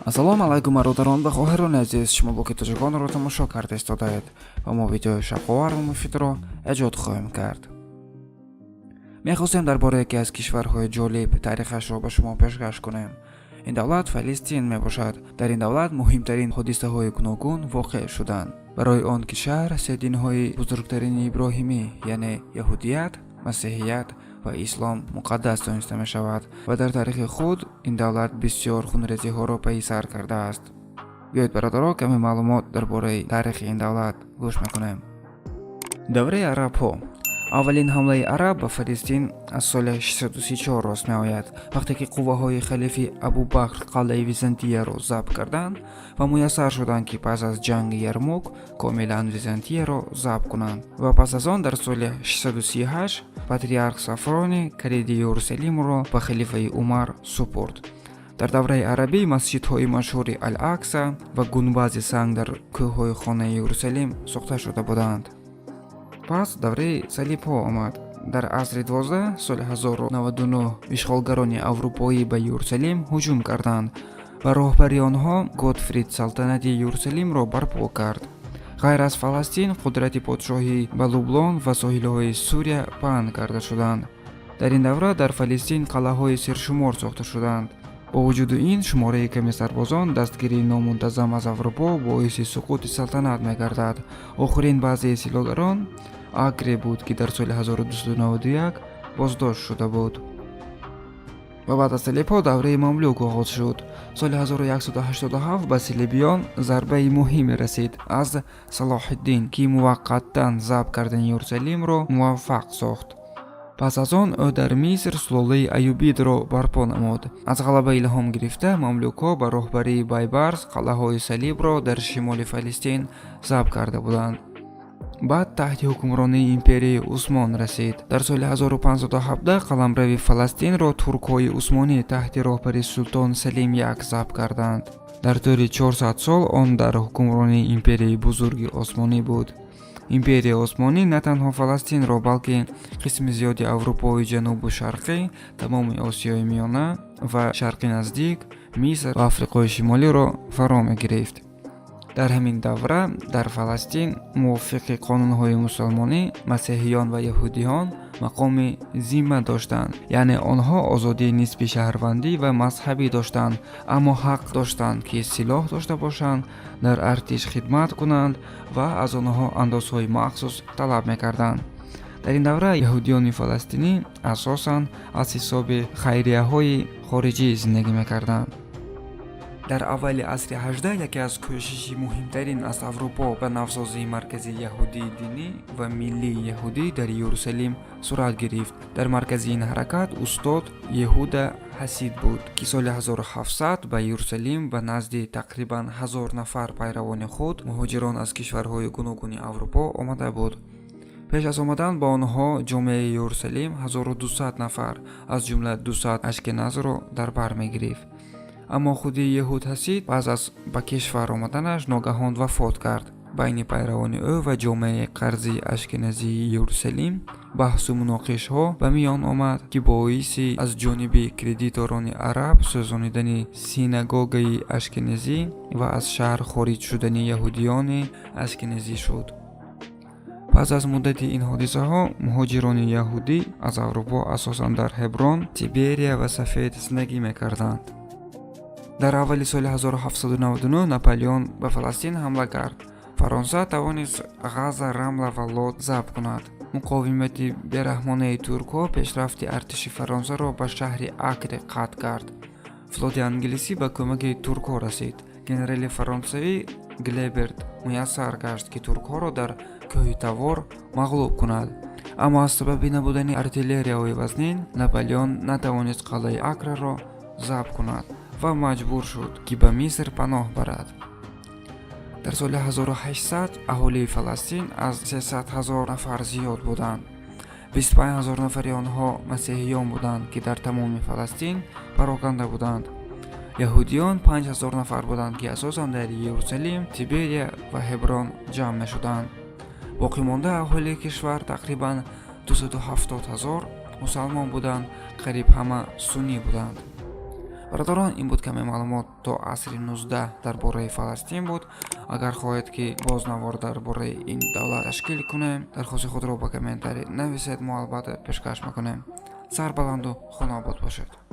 Ассалому алайкум бародарон ва хоҳирони азиз, шумо бо китожагонро тамошо карда истодаед ва мо видеои шавқовар ва муфидро эҷод хоҳем кард. мехостем дар бораи яке аз кишварҳои ҷолиб таърихашро ба шумо пешкаш кунем. ин давлат Фалестин мебошад. дар ин давлат муҳимтарин ҳодисаҳои гуногун воқеъ шуданд. барои он ки шаҳр се динҳои бузургтарини иброҳимӣ, яъне яҳудият, масеҳият ва ислом муқаддас дониста мешавад ва дар таърихи худ ин давлат бисёр хунрезиҳоро паи сар кардааст. биёед бародаро каме маълумот дар бораи таърихи ин давлат гӯш мекунем. давраи арабҳо. аввалин ҳамлаи араб ба Фалестин аз соли 634 рост меояд, вақте ки қувваҳои халифи Абу Бакр қалъаи Византияро забт карданд ва муяссар шуданд ки пас аз ҷанги Ярмук комилан Византияро забт кунанд. ва пас аз он дар соли 638 патриарх Сафрони калиди Иерусалимро ба халифаи Умар супурд. дар давраи арабӣ масҷидҳои машҳури Ал-Акса ва гунбази санг дар кӯҳҳои хонаи Иерусалим сохта шуда буданд. пас давраи салибҳо омад. дар асри 12 соли 1099 ишғолгарони аврупоӣ ба Иерусалим ҳуҷум карданд ва роҳбари онҳо Готфрид салтанати Иерусалимро барпо кард. ғайр аз Фаластин қудрати подшоҳӣ ба Лублон ва соҳилҳои Сурия паҳн карда шуданд. дар ин давра дар Фалестин қалъаҳои сершумор сохта шуданд. бо вуҷуди ин шумораи ками сарбозон дастгирии номунтазам аз Аврупо боиси суқути салтанат мегардад. охирин баъзеи силогарон Акре буд ки дар соли 1291 боздошт шуда буд. ва баъд аз салибҳо давраи мамлюк оғоз шуд. соли 1187 ба силибиён зарбаи муҳиме расид аз Салоҳиддин ки муваққаттан забт кардани Иерусалимро муваффақ сохт. пас аз он ӯ дар Миср сулолаи Аюбидро барпо намуд. аз ғалаба илҳом гирифта мамлюкҳо ба роҳбарии Байбарс қалъаҳои салибро дар шимоли Фалестин забт карда буданд. баъд таҳти ҳукмронии империяи Усмон расид. дар соли 1517 қаламрави Фаластинро туркҳои усмонӣ таҳти роҳбари Султон Салим як забт карданд. дар тӯри 400 сол он дар ҳукмронии империяи бузурги Осмонӣ буд. империяи Осмонӣ на танҳо Фаластинро, балки қисми зиёди Аврупои ҷанубу шарқӣ, тамоми Осиёи миёна ва шарқи наздик, Миср ва Африқои шимолиро фаро мегирифт. дар ҳамин давра дар Фаластин мувофиқи қонунҳои мусулмонӣ масеҳиён ва яҳудиён мақоми зимма доштанд, яъне онҳо озодии нисби шаҳрвандӣ ва мазҳабӣ доштанд, аммо ҳақ доштанд ки силоҳ дошта бошанд, дар артиш хидмат кунанд ва аз онҳо андозҳои махсус талаб мекарданд. дар ин давра яҳудиёни фаластинӣ асосан аз ҳисоби хайрияҳои хориҷӣ зиндагӣ мекарданд. дар аввали асри 18 яке аз кӯшиши муҳимтарин аз Аврупо ба навсозии маркази яҳудии динӣ ва миллии яҳудӣ дар Иерусалим сурат гирифт. дар маркази ин ҳаракат устод Еҳуда Ҳасид буд, ки соли 1700 ба Иерусалим ба назди тақрибан 1000 нафар пайравони худ муҳоҷирон аз кишварҳои гуногуни Аврупо омада буд. пеш аз омадан ба онҳо ҷомеаи Иерусалим 1200 нафар, аз ҷумла 200 ашкеназро дар бар мегирифт. аммо худи Еҳуд Ҳасид пас аз ба кишвар омаданаш ногаҳон вафот кард. байни пайравони ӯ ва ҷомеаи қарзии ашкеназии Иерусалим баҳсу муноқишҳо ба миён омад, ки боиси аз ҷониби кредиторони араб сӯзонидани синагогаи ашкеназӣ ва аз шаҳр хориҷ шудани яҳудиёни ашкеназӣ шуд. пас аз муддати ин ҳодисаҳо муҳоҷирони яҳудӣ аз Аврупо асосан дар Ҳеброн, Тиберия ва Сафед зиндагӣ мекарданд. дар аввали соли 1799 Наполеон ба Фаластин ҳамла кард. Фаронса тавонист Ғаза, Рамла ва Лод забт кунад. муқовимати бераҳмонаи туркҳо пешрафти артиши Фаронсаро ба шаҳри Акре қатъ кард. флоти англисӣ ба кӯмаки туркҳо расид. генерали фаронсавӣ Глеберт муяссар гашт ки туркҳоро дар кӯҳи Тавор мағлуб кунад. аммо аз сабаби набудани артиллерияҳои вазнин Наполеон натавонист қалъаи Акреро забт кунад ва маҷбур шуд ки ба Миср паноҳ барад. дар соли 1800 аҳолии Фаластин аз 300 000 нафар зиёд буданд. 25 000 нафари онҳо масеҳиён буданд, ки дар тамоми Фаластин пароканда буданд. яҳудиён 5 000 нафар буданд, ки асосан дар Иерусалим, Тиберия ва Ҳеброн ҷамъ мешуданд. боқимонда аҳолии кишвар тақрибан 270 000 мусалмон буданд, қариб ҳама суннӣ буданд. бародарон, ин буд каме маълумот то асри 19 дар бораи Фаластин буд. Агар хоҳед ки бознавор дар бораи ин давлат ташкил кунем, дархости худро ба комментарӣ нависед, мо албатта пешкаш мекунем. Сар баланду хонобод бошед.